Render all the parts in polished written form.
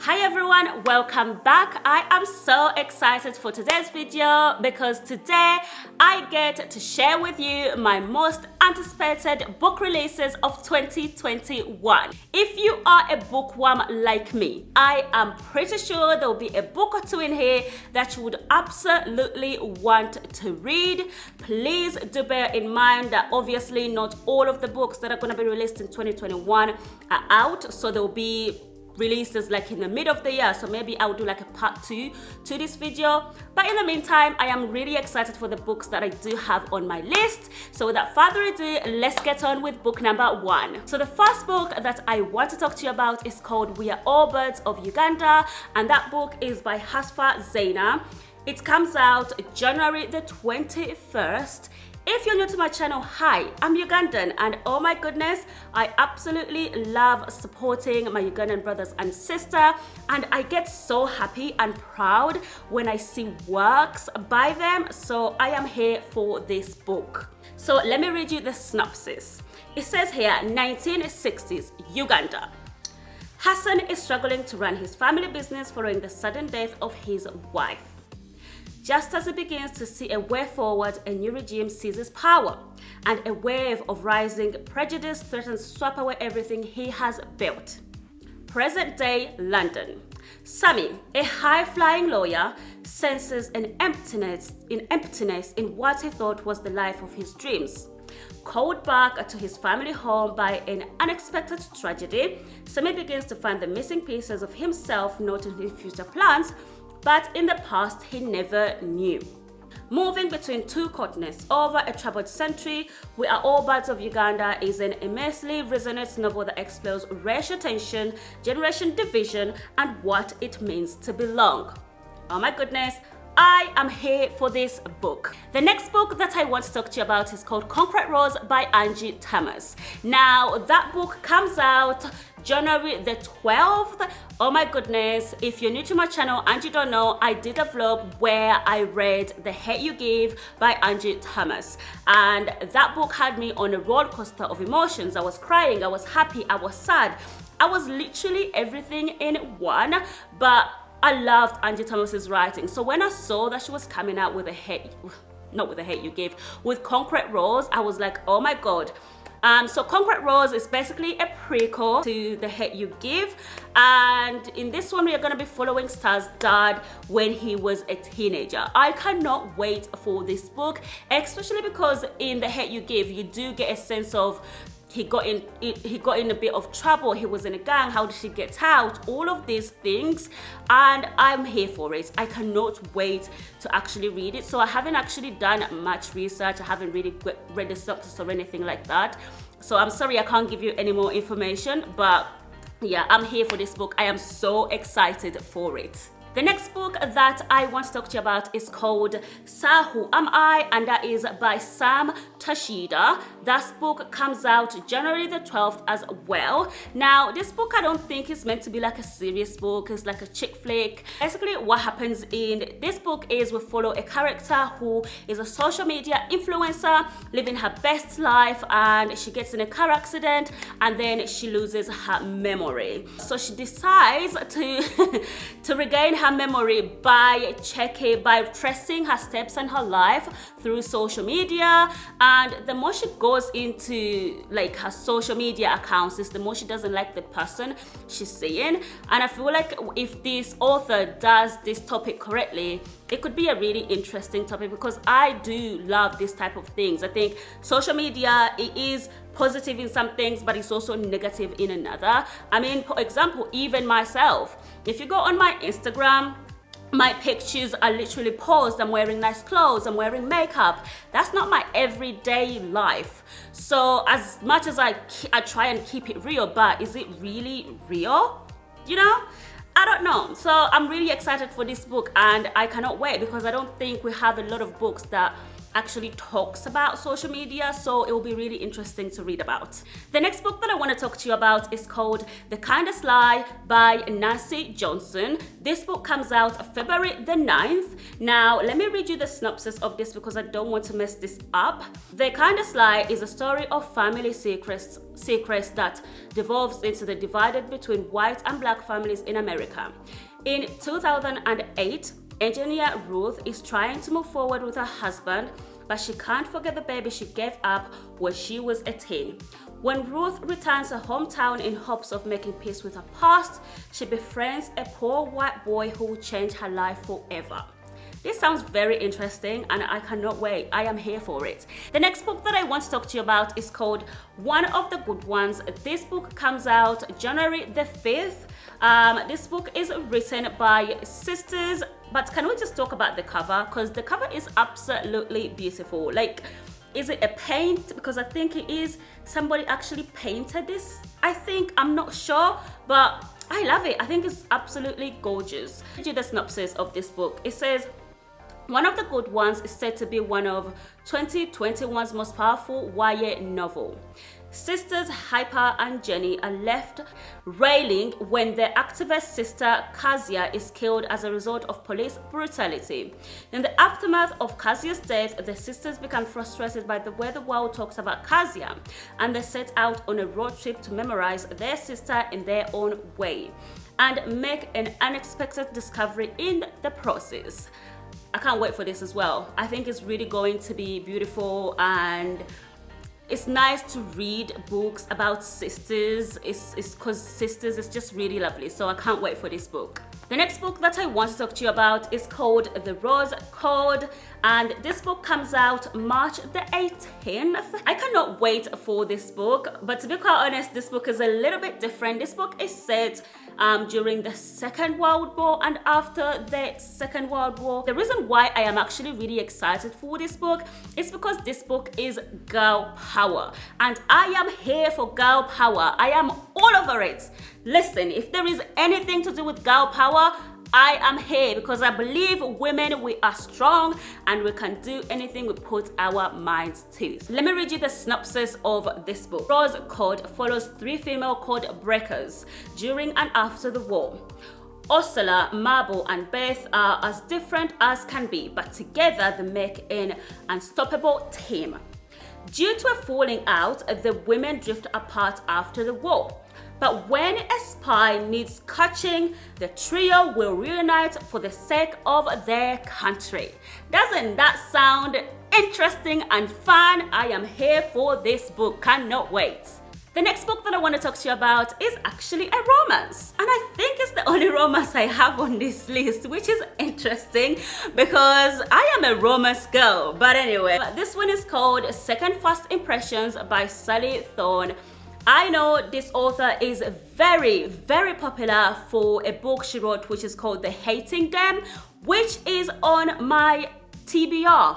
Hi everyone, welcome back. I am so excited for today's video because today I get to share with you my most anticipated book releases of 2021. If you are a bookworm like me, I am pretty sure there will be a book or two in here that you would absolutely want to read. Please do bear in mind that obviously not all of the books that are going to be released in 2021 are out, so there will be releases like in the middle of the year, so maybe I'll do like a part 2 to this video. But in the meantime, I am really excited for the books that I do have on my list. So without further ado, let's get on with book number 1. So the first book that I want to talk to you about is called We Are All Birds of Uganda, and that book is by Hafsa Zayyan. It comes out January the 21st. If you're new to my channel, hi, I'm Ugandan, and oh my goodness, I absolutely love supporting my Ugandan brothers and sister, and I get so happy and proud when I see works by them, so I am here for this book. So let me read you the synopsis. It says here, 1960s, Uganda. Hassan is struggling to run his family business following the sudden death of his wife. Just as he begins to see a way forward, a new regime seizes power, and a wave of rising prejudice threatens to swap away everything he has built. Present-day London. Sammy, a high-flying lawyer, senses an emptiness in what he thought was the life of his dreams. Called back to his family home by an unexpected tragedy, Sammy begins to find the missing pieces of himself, not in his future plans, but in the past he never knew. Moving between two continents over a troubled century, We Are All Birds of Uganda is an immensely resonant novel that explores racial tension, generation division, and what it means to belong. Oh my goodness, I am here for this book. The next book that I want to talk to you about is called Concrete Rose by Angie Thomas. Now, that book comes out January the 12th. Oh my goodness, if you're new to my channel and you don't know, I did a vlog where I read The Hate You Give by Angie Thomas, and that book had me on a roller coaster of emotions. I was crying, I was happy, I was sad. I was literally everything in one, but I loved Angie Thomas's writing. So when I saw that she was coming out with with Concrete Rose, I was like, oh my god. So Concrete Rose is basically a prequel to The Hate You Give, and in this one we are going to be following Star's dad when he was a teenager. I cannot wait for this book, especially because in The Hate You Give you do get a sense of he got in a bit of trouble, he was in a gang, how did she get out, all of these things, and I'm here for it. I cannot wait to actually read it. So I haven't actually done much research, I haven't really read the synopsis or anything like that, so I'm sorry I can't give you any more information, but yeah, I'm here for this book. I am so excited for it. The next book that I want to talk to you about is called Sahu Am I, and that is by Sam Tschida. That book comes out January the 12th as well. Now, this book I don't think is meant to be like a serious book. It's like a chick flick. Basically, what happens in this book is we follow a character who is a social media influencer living her best life, and she gets in a car accident and then she loses her memory. So she decides to regain her memory by tracing her steps and her life through social media, and the more she goes into like her social media accounts is the more she doesn't like the person she's seeing. And I feel like if this author does this topic correctly, it could be a really interesting topic, because I do love this type of things. I think social media, it is positive in some things, but it's also negative in another. I mean, for example, even myself, if you go on my Instagram, my pictures are literally posed. I'm wearing nice clothes, I'm wearing makeup. That's not my everyday life. So as much as I try and keep it real, but is it really real? You know? I don't know. So I'm really excited for this book, and I cannot wait, because I don't think we have a lot of books that actually talks about social media, so it will be really interesting to read about. The next book that I want to talk to you about is called The Kindest Lie by Nancy Johnson. This book comes out February the 9th. Now, let me read you the synopsis of this because I don't want to mess this up. The Kindest Lie is a story of family secrets that devolves into the divided between white and black families in America. In 2008, engineer Ruth is trying to move forward with her husband, but she can't forget the baby she gave up when she was a teen. When Ruth returns her hometown in hopes of making peace with her past, she befriends a poor white boy who will change her life forever. This sounds very interesting and I cannot wait. I am here for it. The next book that I want to talk to you about is called One of the Good Ones. This book comes out January the 5th. This book is written by sisters, but can we just talk about the cover? Because the cover is absolutely beautiful. Like, is it a paint? Because I think it is. Somebody actually painted this. I'm not sure, but I love it. I think it's absolutely gorgeous. I'll read you the synopsis of this book. It says, One of the Good Ones is said to be one of 2021's most powerful YA novel. Sisters Hyper and Jenny are left railing when their activist sister Kazia is killed as a result of police brutality. In the aftermath of Kazia's death, the sisters become frustrated by the way the world talks about Kazia, and they set out on a road trip to memorize their sister in their own way and make an unexpected discovery in the process. I can't wait for this as well. I think it's really going to be beautiful, and it's nice to read books about sisters. It's because sisters is just really lovely. So I can't wait for this book. The next book that I want to talk to you about is called The Rose Code, and this book comes out March the 18th. I cannot wait for this book, but to be quite honest, this book is a little bit different. This book is set during the Second World War and after the Second World War. The reason why I am actually really excited for this book is because this book is girl power, and I am here for girl power. I am all over it. Listen, if there is anything to do with girl power, I am here because I believe women, we are strong and we can do anything we put our minds to. Let me read you the synopsis of this book. Rose Code follows 3 female code breakers during and after the war. Ursula, Marble, and Beth are as different as can be, but together they make an unstoppable team. Due to a falling out, the women drift apart after the war. But when a spy needs catching, the trio will reunite for the sake of their country. Doesn't that sound interesting and fun? I am here for this book. Cannot wait. The next book that I want to talk to you about is actually a romance. And I think it's the only romance I have on this list, which is interesting because I am a romance girl. But anyway, this one is called Second First Impressions by Sally Thorne. I know this author is very, very popular for a book she wrote, which is called The Hating Game, which is on my TBR.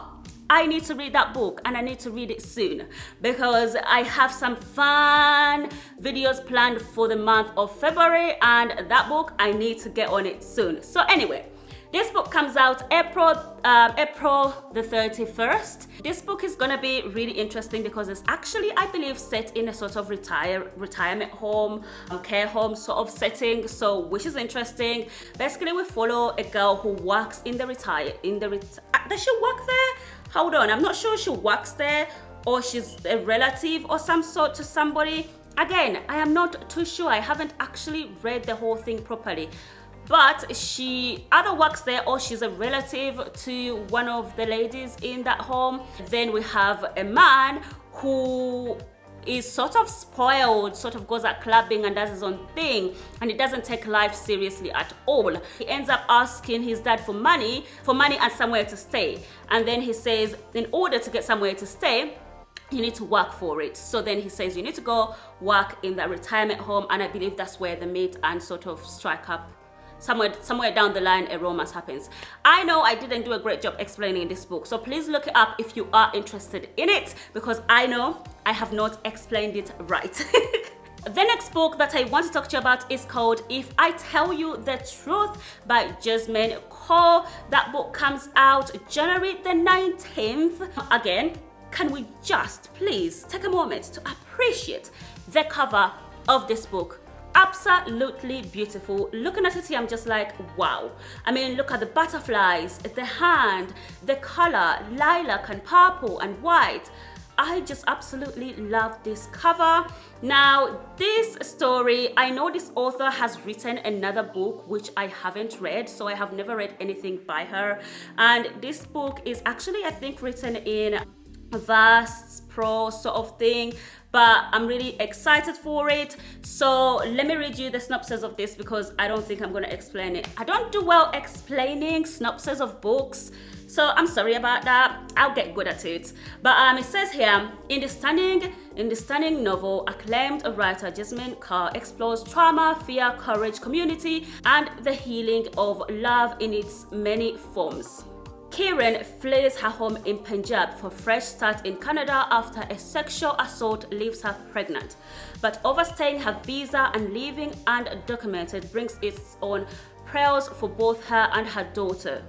I need to read that book, and I need to read it soon because I have some fun videos planned for the month of February, and that book, I need to get on it soon. So anyway, this book comes out April the 31st. This book is gonna be really interesting because it's actually, I believe, set in a sort of retirement home, care home sort of setting. So, which is interesting. Basically, we follow a girl who works in the does she work there? Hold on, I'm not sure she works there or she's a relative or some sort to somebody. Again, I am not too sure. I haven't actually read the whole thing properly. But she either works there or she's a relative to one of the ladies in that home. Then we have a man who is sort of spoiled, sort of goes out clubbing and does his own thing, and he doesn't take life seriously at all. He ends up asking his dad for money and somewhere to stay. And then he says, in order to get somewhere to stay, you need to work for it. So then he says, you need to go work in that retirement home, and I believe that's where they meet and sort of strike up. Somewhere down the line, a romance happens. I know I didn't do a great job explaining this book, so please look it up if you are interested in it, because I know I have not explained it right. The next book that I want to talk to you about is called If I Tell You the Truth by Jasmin Kaur. That book comes out January the 19th. Again, can we just please take a moment to appreciate the cover of this book? Absolutely beautiful. Looking at it here, I'm just like, wow. I mean, look at the butterflies, the hand, the color, lilac and purple and white. I just absolutely love this cover. Now, this story, I know this author has written another book which I haven't read, so I have never read anything by her. And this book is actually, I think, written in verse, prose sort of thing, but I'm really excited for it. So let me read you the synopsis of this because I don't think I'm going to explain it. I don't do well explaining synopsis of books, so I'm sorry about that. I'll get good at it. But it says here, in the stunning novel, acclaimed writer Jasmin Kaur explores trauma, fear, courage, community, and the healing of love in its many forms. Kiran flees her home in Punjab for a fresh start in Canada after a sexual assault leaves her pregnant. But overstaying her visa and leaving undocumented brings its own perils for both her and her daughter,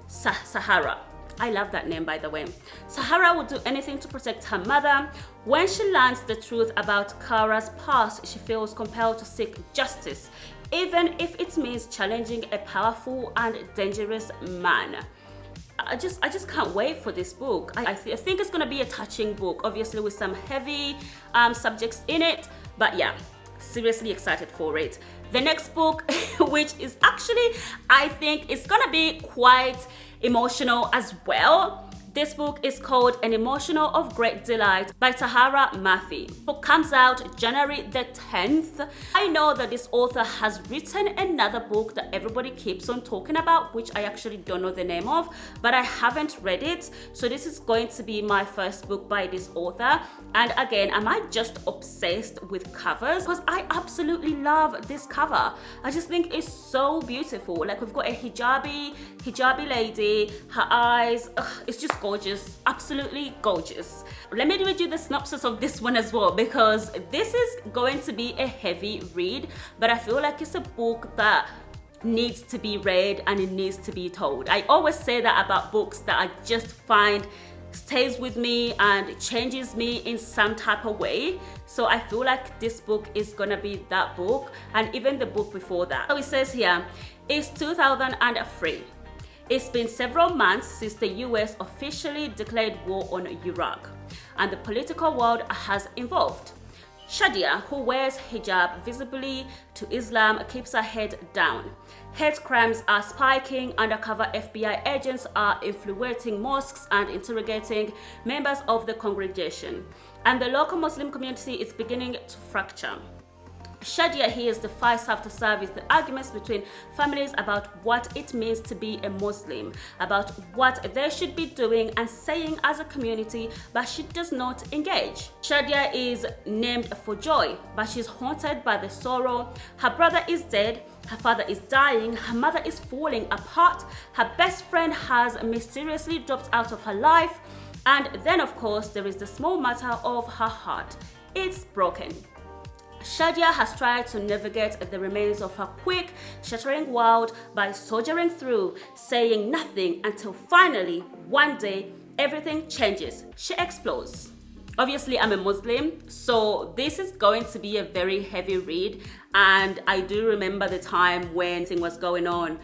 Sahara. I love that name, by the way. Sahara would do anything to protect her mother. When she learns the truth about Kara's past, she feels compelled to seek justice, even if it means challenging a powerful and dangerous man. I just can't wait for this book. I think it's gonna be a touching book, obviously with some heavy subjects in it, but yeah, seriously excited for it. The next book, which is actually, I think it's gonna be quite emotional as well. This book is called An Emotional of Great Delight by Tahereh Mafi. The book comes out January the 10th. I know that this author has written another book that everybody keeps on talking about, which I actually don't know the name of, but I haven't read it. So this is going to be my first book by this author. And again, am I just obsessed with covers? Because I absolutely love this cover. I just think it's so beautiful. Like, we've got a hijabi lady, her eyes, it's just gorgeous, absolutely gorgeous. Let me read you the synopsis of this one as well, because this is going to be a heavy read, but I feel like it's a book that needs to be read and it needs to be told. I always say that about books that I just find stays with me and changes me in some type of way. So I feel like this book is gonna be that book, and even the book before that. So it says here, it's 2003. It's been several months since the US officially declared war on Iraq, and the political world has evolved. Shadia, who wears hijab visibly to Islam, keeps her head down. Hate crimes are spiking, undercover FBI agents are infiltrating mosques and interrogating members of the congregation, and the local Muslim community is beginning to fracture. Shadia hears the fights have to service the arguments between families about what it means to be a Muslim, about what they should be doing and saying as a community, but she does not engage. Shadia is named for joy, but she's haunted by the sorrow. Her brother is dead, her father is dying, her mother is falling apart, her best friend has mysteriously dropped out of her life, and then of course there is the small matter of her heart. It's broken. Shadia has tried to navigate the remains of her quick, shattering world by soldiering through, saying nothing until finally, one day, everything changes. She explodes. Obviously, I'm a Muslim, so this is going to be a very heavy read, and I do remember the time when things was going on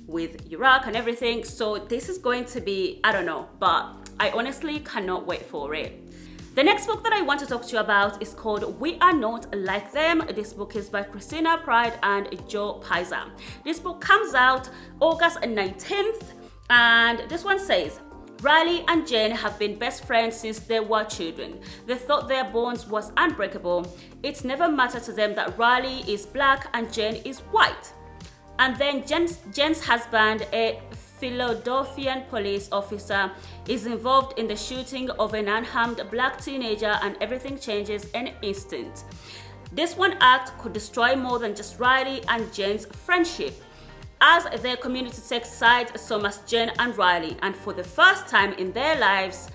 with Iraq and everything, so this is going to be, I don't know, but I honestly cannot wait for it. The next book that I want to talk to you about is called We Are Not Like Them. This book is by Christina Pride and Joe Piazza. This book comes out August 19th, and this one says, Riley and Jane have been best friends since they were children. They thought their bonds was unbreakable. It never mattered to them that Riley is black and Jane is white. And then Jane's husband, a Philadelphian police officer, is involved in the shooting of an unharmed black teenager, and everything changes in an instant. This one act could destroy more than just Riley and Jane's friendship. As their community takes sides, so must Jane and Riley, and for the first time in their lives,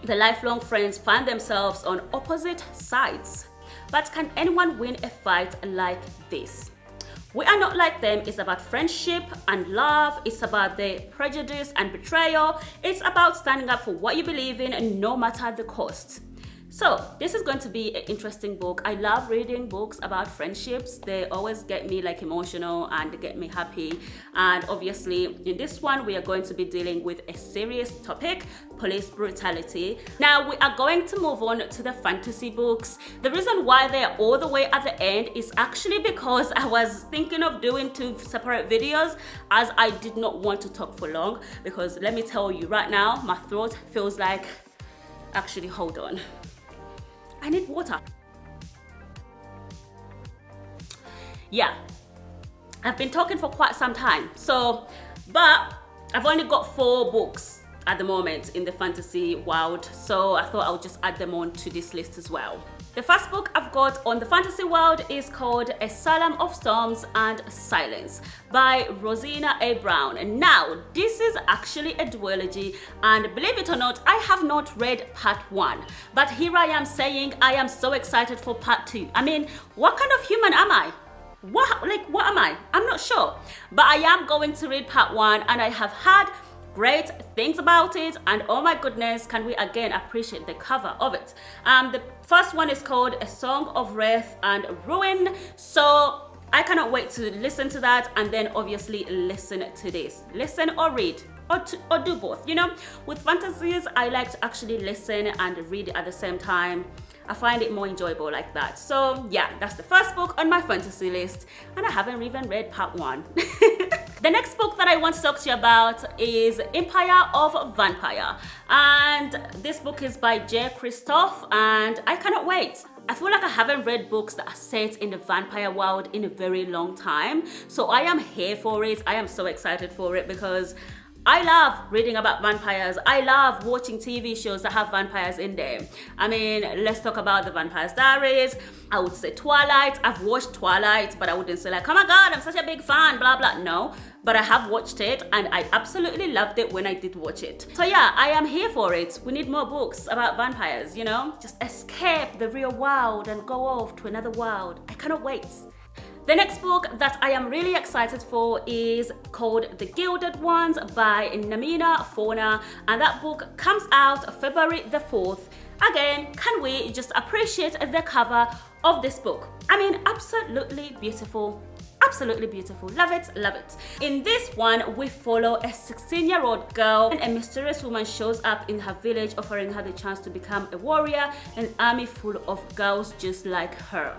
the lifelong friends find themselves on opposite sides. but can anyone win a fight like this? We Are Not Like Them is about friendship and love. It's about the prejudice and betrayal. It's about standing up for what you believe in, no matter the cost. So this is going to be an interesting book. I love reading books about friendships. They always get me like emotional and they get me happy. And obviously in this one, we are going to be dealing with a serious topic, police brutality. Now we are going to move on to the fantasy books. The reason why they are all the way at the end is actually because I was thinking of doing 2 separate videos, as I did not want to talk for long, because let me tell you right now, my throat feels like, actually hold on. I need water. Yeah, I've been talking for quite some time. But I've only got 4 books at the moment in the fantasy world. So I thought I would just add them on to this list as well. The first book I've got on the fantasy world is called Asylum of Storms and Silence by Roseanne A. Brown. Now, this is actually a duology, and believe it or not, I have not read part 1. But here I am saying I am so excited for part 2. I mean, what kind of human am I? What am I? I'm not sure. But I am going to read part 1, and I have had great things about it, and oh my goodness, can we again appreciate the cover of it. The first one is called A Song of Wrath and Ruin, so I cannot wait to listen to that, and then obviously listen to this. Listen or read, or do both, you know. With fantasies, I like to actually listen and read at the same time. I find it more enjoyable like that. So yeah, that's the first book on my fantasy list, and I haven't even read part 1. The next book that I want to talk to you about is Empire of Vampire, and this book is by Jay Kristoff, and I cannot wait. I feel like I haven't read books that are set in the vampire world in a very long time, so I am here for it. I am so excited for it because I love reading about vampires. I love watching TV shows that have vampires in them. I mean, let's talk about the Vampire's Diaries. I would say Twilight. I've watched Twilight, but I wouldn't say like, oh my God, I'm such a big fan, blah, blah. No, but I have watched it and I absolutely loved it when I did watch it. So yeah, I am here for it. We need more books about vampires, you know? Just escape the real world and go off to another world. I cannot wait. The next book that I am really excited for is called The Gilded Ones by Namina Forna, and that book comes out February the 4th. Again, can we just appreciate the cover of this book? I mean, absolutely beautiful. Absolutely beautiful. Love it, love it. In this one, we follow a 16-year-old girl, and a mysterious woman shows up in her village offering her the chance to become a warrior, an army full of girls just like her.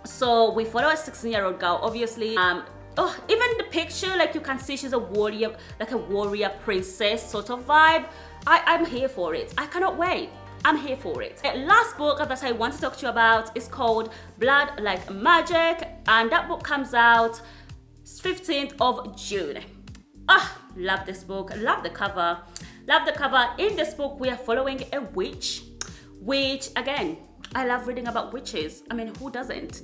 So we follow a 16-year-old girl, obviously. Even the picture, like you can see she's a warrior, like a warrior princess sort of vibe. I'm here for it. I cannot wait. I'm here for it. The last book that I want to talk to you about is called Blood Like Magic, and that book comes out 15th of June. Love this book. Love the cover. Love the cover. In this book, we are following a witch, which again, I love reading about witches. I mean, who doesn't?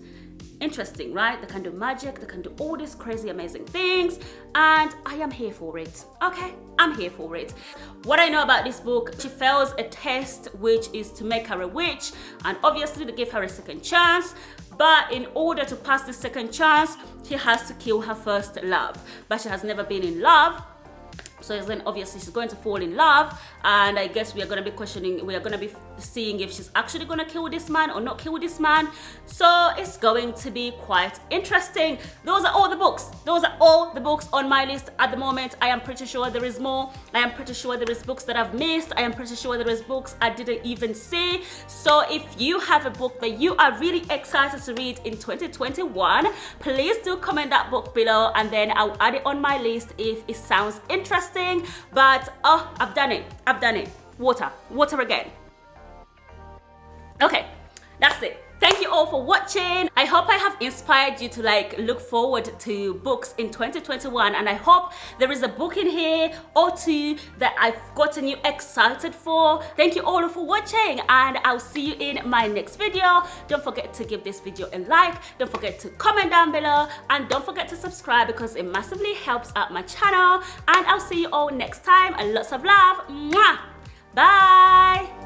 Interesting, right? They can do magic, they can do all these crazy, amazing things, and I am here for it. Okay, I'm here for it. What I know about this book, she fails a test, which is to make her a witch, and obviously they give her a second chance. But in order to pass the second chance, she has to kill her first love. But she has never been in love. So then obviously she's going to fall in love, and I guess we are going to be seeing if she's actually going to kill this man or not kill this man. So it's going to be quite interesting. Those are all the books. Those are all the books on my list at the moment. I am pretty sure there is more. I am pretty sure there is books that I've missed. I am pretty sure there is books I didn't even see. So if you have a book that you are really excited to read in 2021, please do comment that book below, and then I'll add it on my list if it sounds interesting. But I've done it. Water again. Okay, that's it. Thank you all for watching. I hope I have inspired you to look forward to books in 2021, and I hope there is a book in here or two that I've gotten you excited for. Thank you all for watching, and I'll see you in my next video. Don't forget to give this video a like, don't forget to comment down below, and don't forget to subscribe because it massively helps out my channel. And I'll see you all next time, and lots of love. Mwah! Bye.